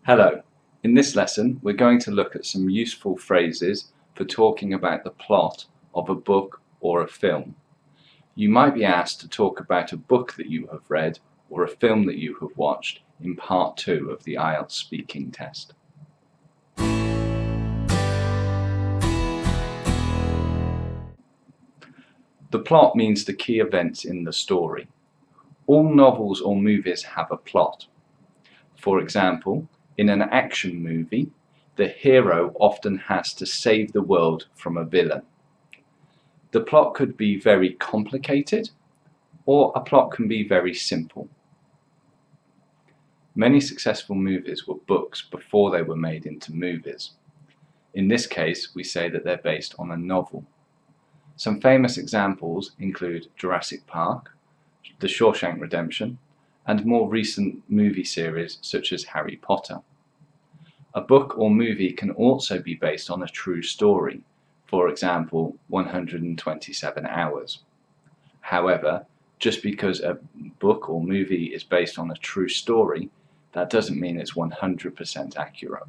Hello. In this lesson, we're going to look at some useful phrases for talking about the plot of a book or a film. You might be asked to talk about a book that you have read or a film that you have watched in part 2 of the IELTS speaking test. The plot means the key events in the story. All novels or movies have a plot. For example, in an action movie, the hero often has to save the world from a villain. The plot could be very complicated, or a plot can be very simple. Many successful movies were books before they were made into movies. In this case, we say that they're based on a novel. Some famous examples include Jurassic Park, The Shawshank Redemption, and more recent movie series such as Harry Potter. A book or movie can also be based on a true story, for example, 127 Hours. However, just because a book or movie is based on a true story, that doesn't mean it's 100% accurate.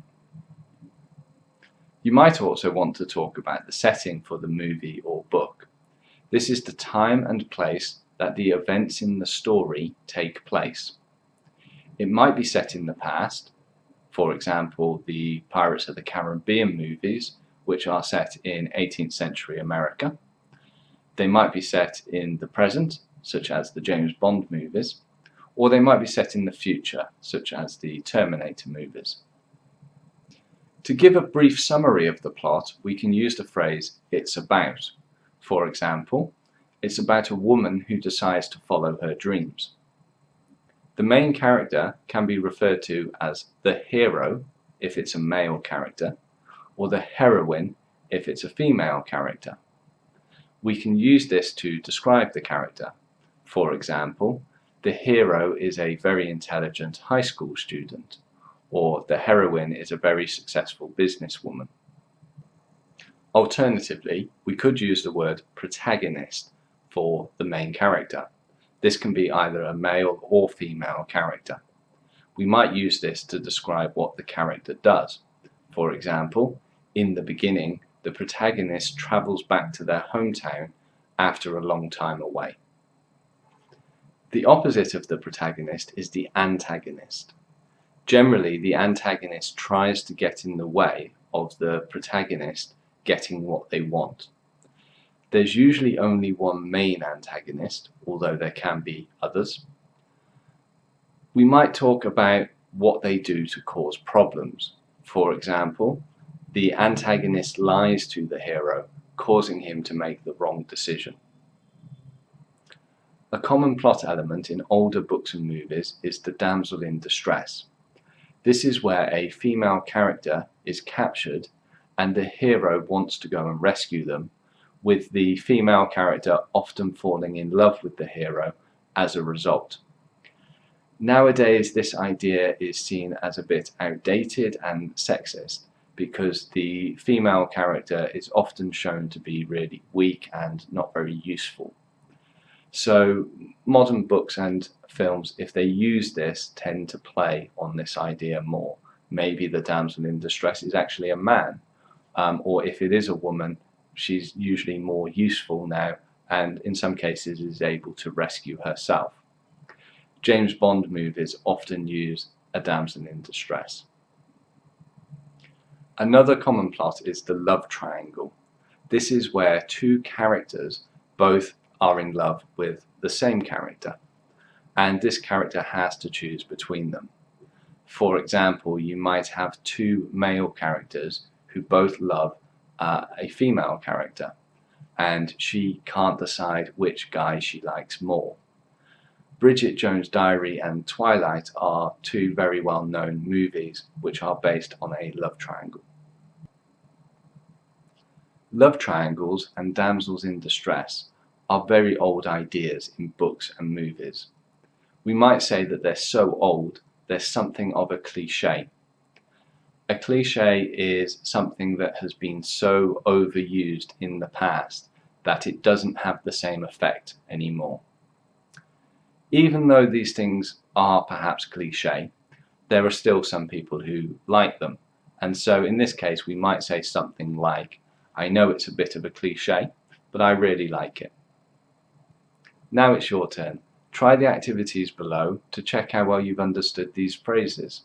You might also want to talk about the setting for the movie or book. This is the time and place that the events in the story take place. It might be set in the past, for example, the Pirates of the Caribbean movies, which are set in 18th century America. They might be set in the present, such as the James Bond movies, or they might be set in the future, such as the Terminator movies. To give a brief summary of the plot, we can use the phrase, "it's about." For example, it's about a woman who decides to follow her dreams. The main character can be referred to as the hero if it's a male character, or the heroine if it's a female character. We can use this to describe the character. For example, the hero is a very intelligent high school student, or the heroine is a very successful businesswoman. Alternatively, we could use the word protagonist for the main character. This can be either a male or female character. We might use this to describe what the character does. For example, in the beginning, the protagonist travels back to their hometown after a long time away. The opposite of the protagonist is the antagonist. Generally, the antagonist tries to get in the way of the protagonist getting what they want. There's usually only one main antagonist, although there can be others. We might talk about what they do to cause problems. For example, the antagonist lies to the hero, causing him to make the wrong decision. A common plot element in older books and movies is the damsel in distress. This is where a female character is captured and the hero wants to go and rescue them, with the female character often falling in love with the hero as a result. Nowadays, this idea is seen as a bit outdated and sexist because the female character is often shown to be really weak and not very useful. So modern books and films, if they use this, tend to play on this idea more. Maybe the damsel in distress is actually a man, or if it is a woman, she's usually more useful now and in some cases is able to rescue herself. James Bond movies often use a damsel in distress. Another common plot is the love triangle. This is where two characters both are in love with the same character, and this character has to choose between them. For example, you might have two male characters who both love a female character, and she can't decide which guy she likes more. Bridget Jones' Diary and Twilight are two very well-known movies which are based on a love triangle. Love triangles and damsels in distress are very old ideas in books and movies. We might say that they're so old, they're something of a cliché. A cliché is something that has been so overused in the past that it doesn't have the same effect anymore. Even though these things are perhaps cliché, there are still some people who like them. And so in this case, we might say something like, I know it's a bit of a cliche, but I really like it. Now it's your turn. Try the activities below to check how well you've understood these phrases.